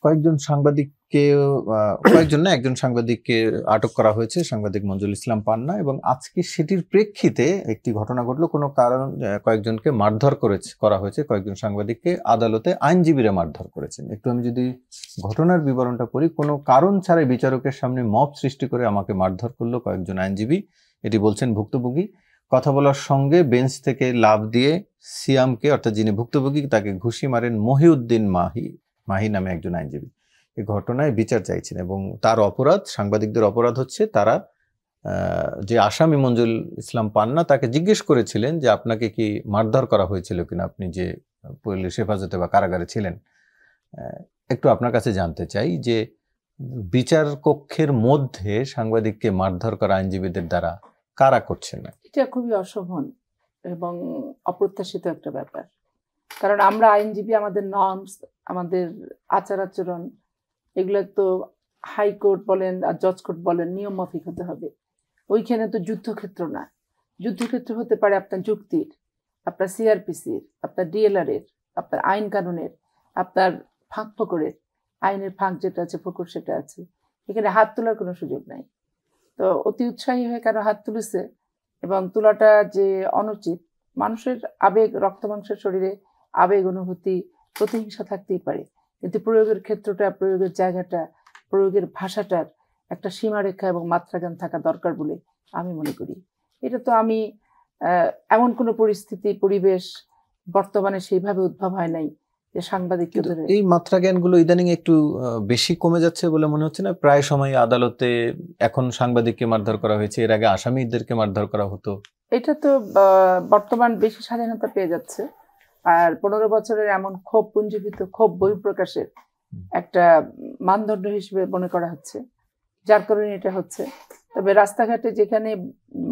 কয়েকজন সাংবাদিককে কয়েকজন না একজন সাংবাদিককে আটক করা হয়েছে, সাংবাদিক মঞ্জুল ইসলাম পান্না, এবং আজকে সেটির প্রেক্ষিতে একটি ঘটনা ঘটলো। কোনো কারণ কয়েকজনকে মারধর করা হয়েছে, কয়েকজন সাংবাদিককে আদালতে আইনজীবীরা মারধর করেছেন। একটু আমি যদি ঘটনার বিবরণটা পড়ি, কোনো কারণ ছাড়াই বিচারকের সামনে মব সৃষ্টি করে আমাকে মারধর করলো কয়েকজন আইনজীবী, এটি বলছেন ভুক্তভোগী। কথা বলার সঙ্গে বেঞ্চ থেকে লাফ দিয়ে সিয়ামকে, অর্থাৎ যিনি ভুক্তভোগী, তাকে ঘুষি মারেন মহিউদ্দিন মাহি নামে একজন আইনজীবী। এই ঘটনায় বিচার চাইছেন এবং তার অপরাধ, সাংবাদিকদের অপরাধ হচ্ছে তারা যে আসামি মঞ্জুল ইসলাম পান্না তাকে জিজ্ঞেস করেছিলেন যে আপনাকে কি মারধর করা হয়েছিল কিনা, আপনি যে পুলিশ হেফাজতে বা কারাগারে ছিলেন। একটু আপনার কাছে জানতে চাই যে বিচার কক্ষের মধ্যে সাংবাদিককে মারধর করা আইনজীবীদের দ্বারা কারা করছেন না? এটা খুবই অশোভন এবং অপ্রত্যাশিত একটা ব্যাপার। কারণ আমরা আইনজীবী, আমাদের নর্মস, আমাদের আচার আচরণ, এগুলো তো হাইকোর্ট বলেন আর জজ কোর্ট বলেন নিয়ম মাফিক হতে হবে। ওইখানে তো যুদ্ধক্ষেত্র না। যুদ্ধক্ষেত্র হতে পারে আপনার যুক্তির, আপনার সিআরপিসির, আপনার ডিএলআর-এর, আপনার আইন কানুনের, আপনার ফাঁক ফোকরের, আইনের ফাঁক যেটা আছে, ফোকর সেটা আছে। এখানে হাত তোলার কোনো সুযোগ নাই। তো অতি উৎসাহী হয়ে কারো হাত তুলেছে এবং তোলাটা যে অনুচিত, মানুষের আবেগ, রক্ত মাংসের শরীরে আবেগ, অনুভূতি, প্রতিহিংসা থাকতেই পারে, কিন্তু প্রয়োগের ক্ষেত্রটা, প্রয়োগের জায়গাটা, প্রয়োগের ভাষাটার একটা সীমারেখা এবং মাত্রাজ্ঞান থাকা দরকার বলে আমি মনে করি। এটা তো আমি এমন কোনো পরিস্থিতি, পরিবেশ বর্তমানে সেইভাবে উদ্ভব হয় নাই যে সাংবাদিককে ধরে। এই মাত্রাজ্ঞানগুলো ইদানিং একটু বেশি কমে যাচ্ছে বলে মনে হচ্ছে না? প্রায় সময় আদালতে এখন সাংবাদিককে মারধর করা হয়েছে, এর আগে আসামিদেরকে মারধর করা হতো। এটা তো বর্তমান বেশি স্বাধীনতা পেয়ে যাচ্ছে, আর 15 বছরের এমন ক্ষোভ পুঞ্জীভূত ক্ষোভ বহিঃপ্রকাশের একটা মানদণ্ড হিসেবে মনে করা হচ্ছে, যার কারণে এটা হচ্ছে। তবে রাস্তাঘাটে যেখানে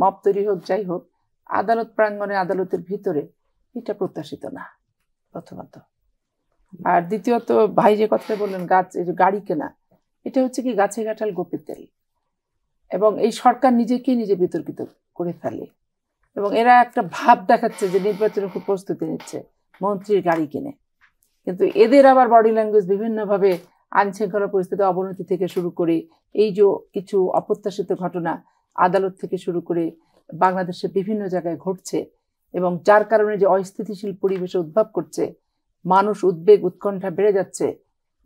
মব তৈরি হোক, যাই হোক, আদালত প্রাঙ্গণে, আদালতের ভিতরে এটা প্রত্যাশিত না, প্রথমত। আর দ্বিতীয়ত, ভাই যে কথাটা বললেন, এই যে গাড়ি কেনা, এটা হচ্ছে কি গাছে কাঁঠাল গোপের তেল, এবং এই সরকার নিজেকেই নিজে বিতর্কিত করে ফেলে এবং এরা একটা ভাব দেখাচ্ছে যে নির্বাচনের খুব প্রস্তুতি নিচ্ছে, মন্ত্রীর গাড়ি কিনে। কিন্তু এদের আবার বডি ল্যাঙ্গুয়েজ বিভিন্নভাবে আইন শৃঙ্খলা পরিস্থিতি অবনতি থেকে শুরু করে এই যে কিছু অপ্রত্যাশিত ঘটনা আদালত থেকে শুরু করে বাংলাদেশের বিভিন্ন জায়গায় ঘটছে এবং যার কারণে যে অস্থিতিশীল পরিবেশে উদ্ভব করছে, মানুষ উদ্বেগ, উৎকণ্ঠা বেড়ে যাচ্ছে,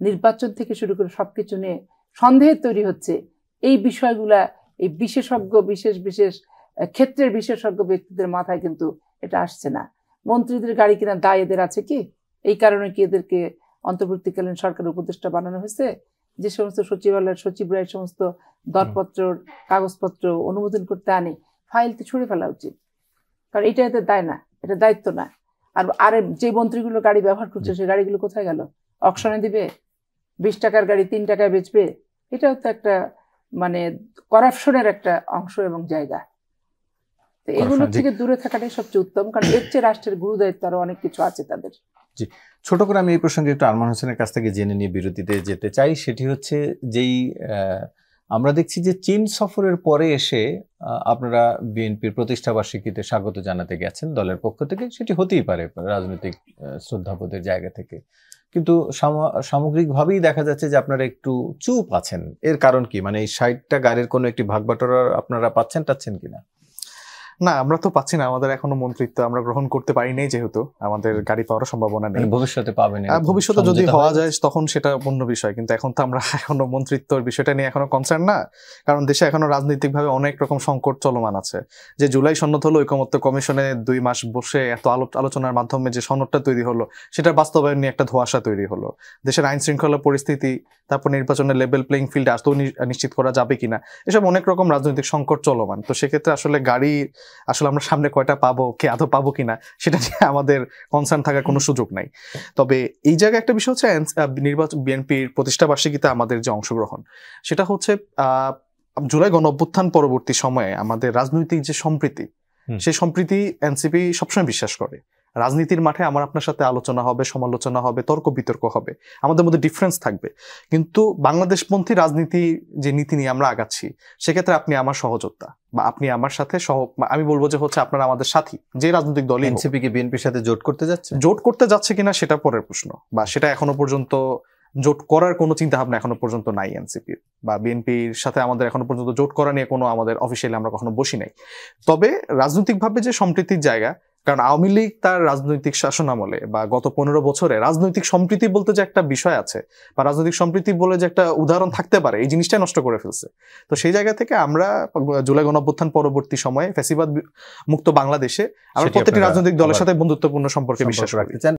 নির্বাচন থেকে শুরু করে সবকিছু নিয়ে সন্দেহের তৈরি হচ্ছে। এই বিষয়গুলা এই বিশেষজ্ঞ, বিশেষ ক্ষেত্রের বিশেষজ্ঞ ব্যক্তিদের মাথায় কিন্তু এটা আসছে না। মন্ত্রীদের গাড়ি কেনার দায় এদের আছে কি? এই কারণে কি এদেরকে অন্তর্বর্তীকালীন সরকার উপদেষ্টা বানানো হয়েছে? যে সমস্ত সচিবালয়ের সচিবরা এই সমস্ত দরপত্র, কাগজপত্র অনুমোদন করতে আনে, ফাইল তো ছুঁড়ে ফেলা উচিত, কারণ এটা এদের দায় না, এটা দায়িত্ব না। আর যে মন্ত্রীগুলো গাড়ি ব্যবহার করছে, সেই গাড়িগুলো কোথায় গেল? অকশনে দিবে? 20 টাকার গাড়ি 3 টাকায় বেচবে? এটাও তো একটা মানে করাপশনের একটা অংশ এবং জায়গা। তো এগুলো থেকে দূরে থাকাটাই সবচেয়ে উত্তম, কারণ এর চেয়ে রাষ্ট্রের গুরু দায়িত্ব আরো অনেক কিছু আছে তাদের। জি, ছোট করে আমি এই প্রসঙ্গে একটু আরমান হোসেনের কাছ থেকে জেনে নিয়ে বিরতিতে যেতে চাই। সেটি হচ্ছে যেই আমরা দেখছি যে চীন সফরের পরে এসে আপনারা বিএনপির প্রতিষ্ঠাবার্ষিকীতে স্বাগত জানাতে গেছেন দলের পক্ষ থেকে, সেটি হতেই পারে রাজনৈতিক শ্রদ্ধাবোধের জায়গা থেকে, কিন্তু সামগ্রিকভাবেই দেখা যাচ্ছে যে আপনারা একটু চুপ আছেন। এর কারণ কি? মানে এই 60টা গাড়ির কোনো একটি ভাগবাটোয়ারা আপনারা টাচ্ছেন কিনা? না, আমরা তো পাচ্ছি না। আমাদের এখনো মন্ত্রিত্ব আমরা গ্রহণ করতে পারি নাই, যেহেতু আমাদের গাড়ি পাওয়ার সম্ভাবনা নেই। ভবিষ্যতে পাবেন? ভবিষ্যতে যদি হওয়া যায় তখন সেটা অন্য বিষয়, কিন্তু এখন তো আমরা এখনো মন্ত্রিত্বর বিষয়টা নিয়ে এখনো কনসার্ন না, কারণ দেশে এখনো রাজনৈতিকভাবে অনেক রকম সংকট চলমান আছে। যে জুলাই সনদ হলো, ঐকমত্য কমিশনে 2 মাস বসে এত আলোচনার মাধ্যমে যে সনদটা তৈরি হলো, সেটার বাস্তবায়ন নিয়ে একটা ধোঁয়াশা তৈরি হলো। দেশের আইন শৃঙ্খলা পরিস্থিতি, তারপর নির্বাচনের লেভেল প্লেইং ফিল্ড আদৌ নিশ্চিত করা যাবে কিনা, এসব অনেক রকম রাজনৈতিক সংকট চলমান। তো সেক্ষেত্রে আসলে গাড়ি আমরা সামনে কয়টা পাবো, কে আদৌ পাবো কিনা, সেটা নিয়ে আমাদের কনসার্ন থাকার কোনো সুযোগ নাই। তবে এই জায়গায় একটা বিষয় হচ্ছে, নির্বাচন বিএনপির প্রতিষ্ঠাবার্ষিকীতে আমাদের যে অংশগ্রহণ, সেটা হচ্ছে জুলাই গণঅভ্যুত্থান পরবর্তী সময়ে আমাদের রাজনৈতিক যে সম্প্রীতি, সেই সম্প্রীতি এনসিপি সবসময় বিশ্বাস করে। রাজনীতির মাঠে আমার আপনার সাথে আলোচনা হবে, সমালোচনা হবে, তর্ক বিতর্ক হবে, আমাদের মধ্যে ডিফারেন্স থাকবে, কিন্তু বাংলাদেশপন্থী রাজনীতি যে নীতি নিয়ে আমরা আগাচ্ছি, সেক্ষেত্রে আপনি আমার সহযোদ্ধা বা আপনি আমার সাথে আমি বলবো যে হচ্ছে আপনারা আমাদের সাথী। যে রাজনৈতিক দলই এনসিপি কি বিএনপির সাথে জোট করতে যাচ্ছে কিনা সেটা পরের প্রশ্ন, বা সেটা এখনো পর্যন্ত জোট করার কোনো চিন্তা ভাবনা এখনো পর্যন্ত নাই এনসিপির, বা বিএনপির সাথে আমাদের এখনো পর্যন্ত জোট করা নিয়ে কোনো আমাদের অফিসিয়ালি আমরা কখনো বসি নাই। তবে রাজনৈতিকভাবে যে সম্প্রীতির জায়গা, কারণ আওয়ামী লীগ তার রাজনৈতিক শাসন আমলে বা গত 15 বছরে রাজনৈতিক সম্প্রীতি বলতে যে একটা বিষয় আছে বা রাজনৈতিক সম্প্রীতি বলে যে একটা উদাহরণ থাকতে পারে, এই জিনিসটাই নষ্ট করে ফেলছে। তো সেই জায়গা থেকে আমরা জুলাই গণঅভ্যুত্থান পরবর্তী সময়ে ফ্যাসিবাদ মুক্ত বাংলাদেশে আমরা প্রত্যেকটি রাজনৈতিক দলের সাথে বন্ধুত্বপূর্ণ সম্পর্কে বিশ্বাস রাখতে চাই।